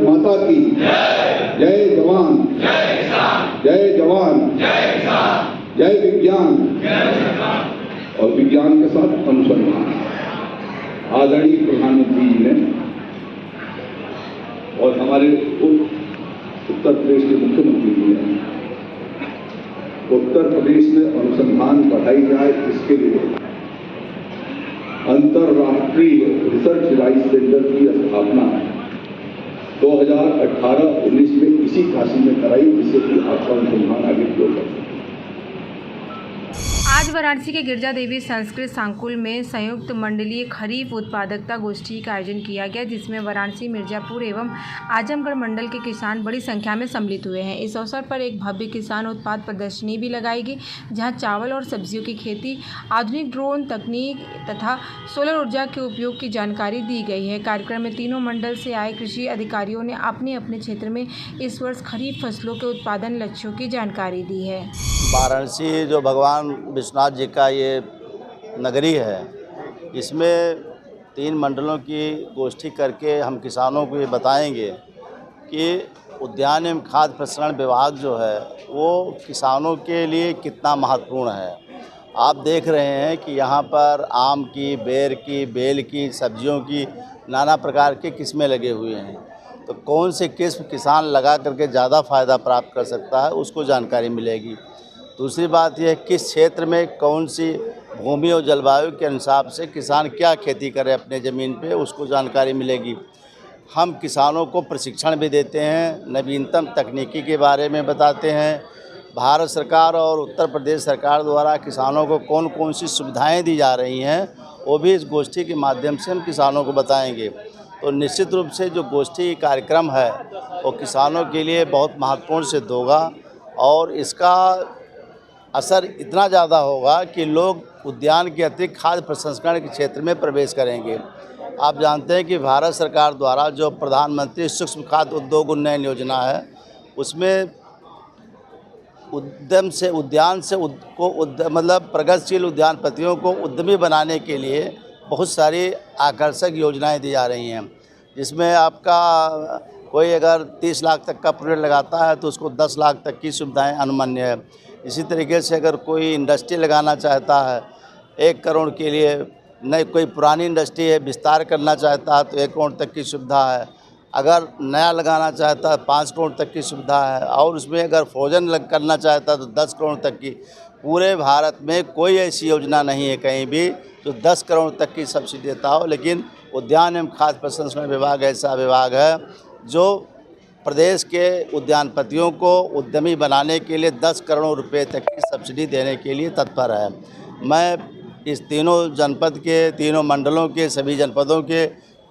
माता की जय जवान जय जवान जय विज्ञान और विज्ञान के साथ अनुसंधान। आदरणीय प्रधानमंत्री जी ने और हमारे उत्तर प्रदेश के मुख्यमंत्री जी ने उत्तर प्रदेश में अनुसंधान बढ़ाई जाए, इसके लिए अंतर्राष्ट्रीय रिसर्च राइस सेंटर की स्थापना 2018-19 में इसी काशी में कराई, जिससे कि आपका अनुसंधान आगे की ओर। आज वाराणसी के गिरजा देवी संस्कृत संकुल में संयुक्त मंडलीय खरीफ उत्पादकता गोष्ठी का आयोजन किया गया, जिसमें वाराणसी, मिर्जापुर एवं आजमगढ़ मंडल के किसान बड़ी संख्या में सम्मिलित हुए हैं। इस अवसर पर एक भव्य किसान उत्पाद प्रदर्शनी भी लगाई गई, जहां चावल और सब्जियों की खेती, आधुनिक ड्रोन तकनीक तथा सोलर ऊर्जा के उपयोग की जानकारी दी गई है। कार्यक्रम में तीनों मंडल से आए कृषि अधिकारियों ने अपने अपने क्षेत्र में इस वर्ष खरीफ फसलों के उत्पादन लक्ष्यों की जानकारी दी है। वाराणसी जो भगवान विश्वनाथ जी का ये नगरी है, इसमें 3 मंडलों की गोष्ठी करके हम किसानों को ये बताएंगे कि उद्यान एवं खाद्य प्रसंस्करण विभाग जो है वो किसानों के लिए कितना महत्वपूर्ण है। आप देख रहे हैं कि यहाँ पर आम की, बेर की, बेल की, सब्जियों की नाना प्रकार के किस्में लगे हुए हैं। तो कौन से किस्म किसान लगा करके ज़्यादा फ़ायदा प्राप्त कर सकता है, उसको जानकारी मिलेगी। दूसरी बात यह किस क्षेत्र में कौन सी भूमि और जलवायु के हिसाब से किसान क्या खेती करे अपने ज़मीन पे, उसको जानकारी मिलेगी। हम किसानों को प्रशिक्षण भी देते हैं, नवीनतम तकनीकी के बारे में बताते हैं। भारत सरकार और उत्तर प्रदेश सरकार द्वारा किसानों को कौन कौन सी सुविधाएं दी जा रही हैं, वो भी इस गोष्ठी के माध्यम से हम किसानों को बताएंगे। तो निश्चित रूप से जो गोष्ठी कार्यक्रम है वो किसानों के लिए बहुत महत्वपूर्ण सिद्ध होगा और इसका असर इतना ज़्यादा होगा कि लोग उद्यान के अतिरिक्त खाद्य प्रसंस्करण के क्षेत्र में प्रवेश करेंगे। आप जानते हैं कि भारत सरकार द्वारा जो प्रधानमंत्री सूक्ष्म खाद्य उद्योग उन्नयन योजना है, उसमें मतलब प्रगतिशील उद्यानपतियों को उद्यमी बनाने के लिए बहुत सारी आकर्षक योजनाएं दी जा रही हैं, जिसमें आपका कोई अगर 30 लाख तक का प्रोजेक्ट लगाता है तो उसको 10 लाख तक की सुविधाएं अनुमन्य है। इसी तरीके से अगर कोई इंडस्ट्री लगाना चाहता है 1 करोड़ के लिए, नई कोई पुरानी इंडस्ट्री है विस्तार करना चाहता है तो 1 करोड़ तक की सुविधा है। अगर नया लगाना चाहता है 5 करोड़ तक की सुविधा है और उसमें अगर फ्रोजन करना चाहता है तो 10 करोड़ तक की। पूरे भारत में कोई ऐसी योजना नहीं है कहीं भी जो 10 करोड़ तक की सब्सिडी देता हो, लेकिन उद्यान एवं खाद्य प्रसंस्करण विभाग ऐसा विभाग है जो प्रदेश के उद्यानपतियों को उद्यमी बनाने के लिए 10 करोड़ रुपए तक की सब्सिडी देने के लिए तत्पर है। मैं इस तीनों जनपद के, तीनों मंडलों के, सभी जनपदों के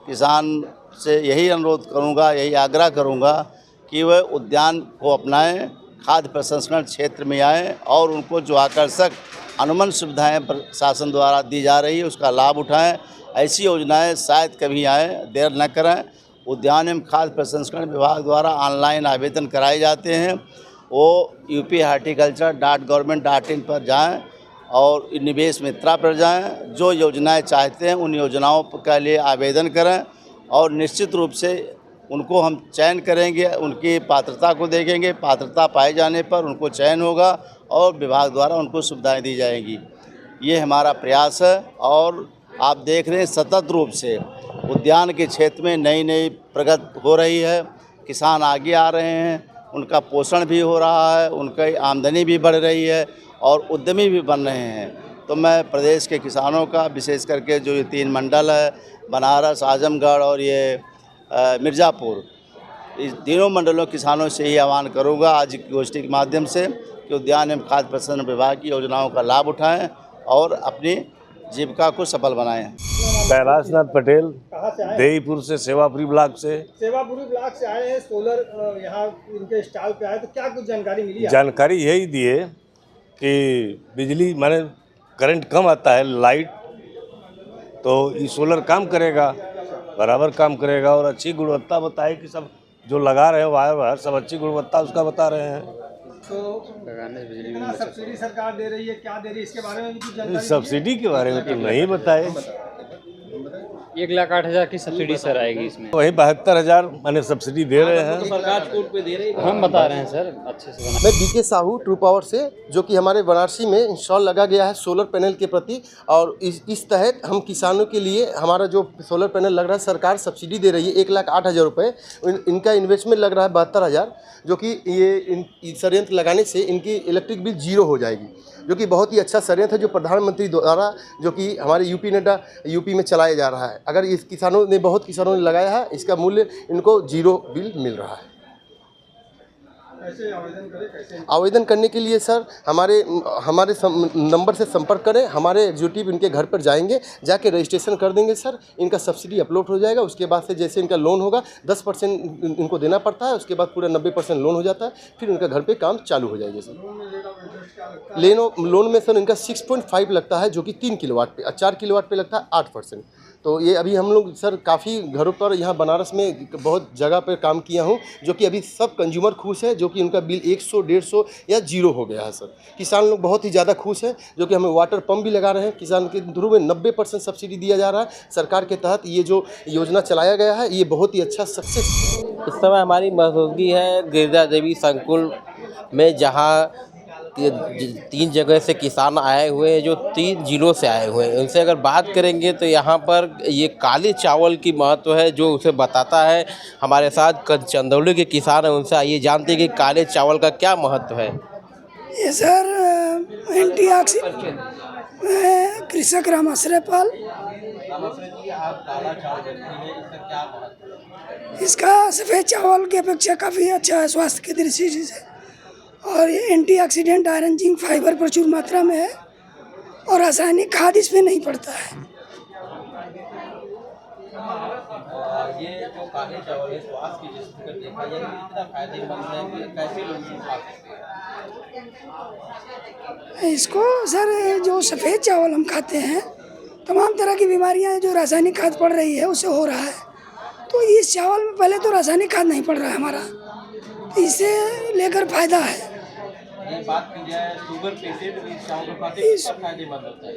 किसान से यही अनुरोध करूंगा, यही आग्रह करूंगा कि वह उद्यान को अपनाएं, खाद्य प्रसंस्करण क्षेत्र में आएँ और उनको जो आकर्षक अनुमन सुविधाएं प्रशासन द्वारा दी जा रही है उसका लाभ उठाएं। ऐसी योजनाएं शायद कभी आएँ, देर न करें। उद्यान एवं खाद्य प्रसंस्करण विभाग द्वारा ऑनलाइन आवेदन कराए जाते हैं। वो upHorticulture.government.in पर जाएं और निवेश मित्रा पर जाएं। जो योजनाएं चाहते हैं उन योजनाओं के लिए आवेदन करें और निश्चित रूप से उनको हम चयन करेंगे, उनकी पात्रता को देखेंगे। पात्रता पाए जाने पर उनको चयन होगा और विभाग द्वारा उनको सुविधाएं दी जाएंगी। ये हमारा प्रयास है और आप देख रहे हैं सतत रूप से उद्यान के क्षेत्र में नई नई प्रगति हो रही है। किसान आगे आ रहे हैं, उनका पोषण भी हो रहा है, उनकी आमदनी भी बढ़ रही है और उद्यमी भी बन रहे हैं। तो मैं प्रदेश के किसानों का विशेष करके जो ये 3 मंडल है, बनारस, आजमगढ़ और ये मिर्ज़ापुर, इस तीनों मंडलों किसानों से ही आह्वान करूँगा आज की गोष्ठी के माध्यम से कि उद्यान एवं खाद्य प्रसंस्करण विभाग की योजनाओं का लाभ उठाएं और अपनी जीविका को सफल बनाएं। कैलाशनाथ पटेल, देईपुर से, सेवापुरी ब्लॉक से। सेवापुरी ब्लॉक से आए हैं, सोलर यहाँ इनके स्टॉल पे आए, तो क्या कुछ जानकारी मिली? जानकारी यही दी है कि बिजली माने करंट कम आता है, लाइट, तो ये सोलर काम करेगा, बराबर काम करेगा और अच्छी गुणवत्ता बताए कि सब जो लगा रहे हैं वायर सब अच्छी गुणवत्ता उसका बता रहे हैं। तो कितना सब्सिडी सरकार दे रही है, क्या दे रही है, इसके बारे में भी कुछ जानकारी? सब्सिडी के बारे में तो नहीं बताए। 1,08,000 की सब्सिडी सर आएगी इसमें। वही 72,000 मैंने सब्सिडी दे रहे हैं। सरकार छूट पे दे रही है, हम बता रहे हैं सर अच्छे से बना। मैं बीके साहू ट्रू पावर से, जो कि हमारे वाराणसी में इंस्टॉल लगा गया है सोलर पैनल के प्रति, और इस तहत हम किसानों के लिए हमारा जो सोलर पैनल लग रहा है सरकार सब्सिडी दे रही है 1,08,000 रुपये। इनका इन्वेस्टमेंट लग रहा है 72,000, जो कि ये षड्यंत्र लगाने से इनकी इलेक्ट्रिक बिल जीरो हो जाएगी, जो कि बहुत ही अच्छा षड्यंत्र है जो प्रधानमंत्री द्वारा, जो कि हमारे यूपी में चलाया जा रहा है। अगर इस बहुत किसानों ने लगाया है, इसका मूल्य इनको जीरो बिल मिल रहा है। कैसे आवेदन करें, कैसे? आवेदन करने के लिए सर हमारे नंबर से संपर्क करें। हमारे एग्जीक्यूटिव इनके घर पर जाएंगे, जाके रजिस्ट्रेशन कर देंगे सर। इनका सब्सिडी अपलोड हो जाएगा। उसके बाद से जैसे इनका लोन होगा 10% इनको देना पड़ता है, उसके बाद पूरा 90% लोन हो जाता है, फिर उनका घर पे काम चालू हो जाएगा सर। लोन में सर इनका 6.5 लगता है, जो कि 3 किलोवाट पे, 4 किलोवाट पे लगता है 8%। तो ये अभी हम लोग सर काफ़ी घरों पर यहाँ बनारस में बहुत जगह पर काम किया हूँ, जो कि अभी सब कंज्यूमर खुश है, जो कि उनका बिल 100, 150 या जीरो हो गया है सर। किसान लोग बहुत ही ज़्यादा खुश हैं, जो कि हमें वाटर पंप भी लगा रहे हैं। किसान के थ्रू में 90% सब्सिडी दिया जा रहा है सरकार के तहत। ये जो योजना चलाया गया है, ये बहुत ही अच्छा सक्सेस। इस समय हमारी मौजूदगी है गिरिजा देवी संकुल में, जहाँ 3 जगह से किसान आए हुए हैं, जो 3 जिलों से आए हुए हैं। उनसे अगर बात करेंगे तो यहाँ पर ये काले चावल की महत्व है, जो उसे बताता है। हमारे साथ चंदौली के किसान हैं, उनसे आइए जानते हैं कि काले चावल का क्या महत्व है। ये सर एंटीऑक्सीडेंट, कृषक राम आश्रयपाल। इसका सफ़ेद चावल की अपेक्षा काफ़ी अच्छा है स्वास्थ्य की दृष्टि से, और ये एंटीऑक्सीडेंट आयरन जिंक फाइबर प्रचुर मात्रा में है, और रासायनिक खाद इसमें नहीं पड़ता है। ये जो काले चावल है स्वास्थ्य की दृष्टि से देखा जाए इतना फायदेमंद है कि कैसे लोग खा सकते हैं इसको सर? जो सफ़ेद चावल हम खाते हैं, तमाम तरह की बीमारियां जो रासायनिक खाद पड़ रही है उससे हो रहा है। तो इस चावल में पहले तो रासायनिक खाद नहीं पड़ रहा है हमारा, तो इसे लेकर फायदा है। ये बात की जाए शुगर पेशेंट भी इस चावल को खाते हैं, कितना फायदेमंद होता है?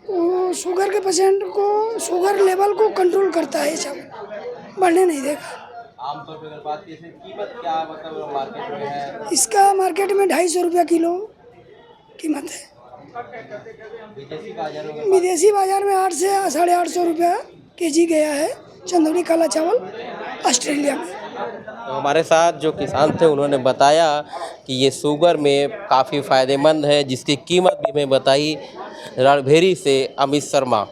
वो शुगर के पेशेंट को शुगर लेवल को कंट्रोल करता है, ये चावल बढ़ने नहीं देगा। आमतौर पर अगर बात की जाए कीमत क्या मतलब मार्केट में है? इसका मार्केट में 250 रुपया किलो कीमत है। विदेशी बाजार में 8 से 850 रुपया केजी गया है चंदौली काला चावल ऑस्ट्रेलिया में। तो हमारे साथ जो किसान थे उन्होंने बताया कि ये शुगर में काफ़ी फ़ायदेमंद है, जिसकी कीमत भी हमें बताई। रणभेरी से अमित शर्मा।